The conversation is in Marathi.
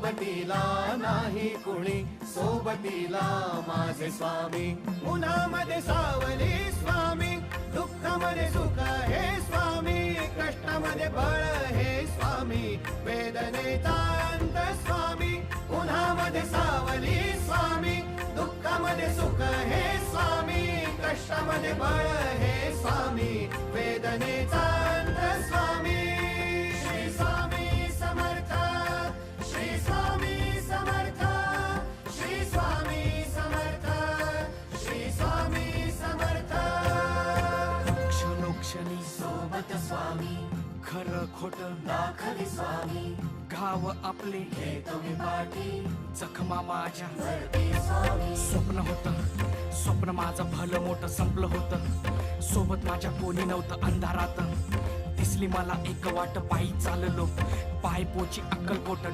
सोबतीला नाही कुणी, सोबतीला माझे स्वामी. उन्हामध्ये सावली स्वामी, दुःखामध्ये सुख हे स्वामी, कष्टामध्ये बळ हे स्वामी, वेदनेचा अंत स्वामी. उन्हामध्ये सावली स्वामी, दुःखामध्ये सुख हे स्वामी, कष्टामध्ये बळ हे स्वामी, वेदनेचा अंत स्वामी. श्री स्वामी समर्थ, श्री स्वामी समर्थ, श्री स्वामी समर्थ, श्री स्वामी समर्थ. क्षणोक्षणी सोबत स्वामी, खरं खोट दाखवी स्वामी, घाव आपले हे तुम्ही पाठी जखमा माझ्या भरती स्वामी. स्वप्न होतं, स्वप्न माझं भलं मोठं संपलं होतं. सोबत माझ्या कोणी नव्हतं अंधारात. दिसली मला एक वाट, पायी चाललो पाय पोची अक्कलकोट.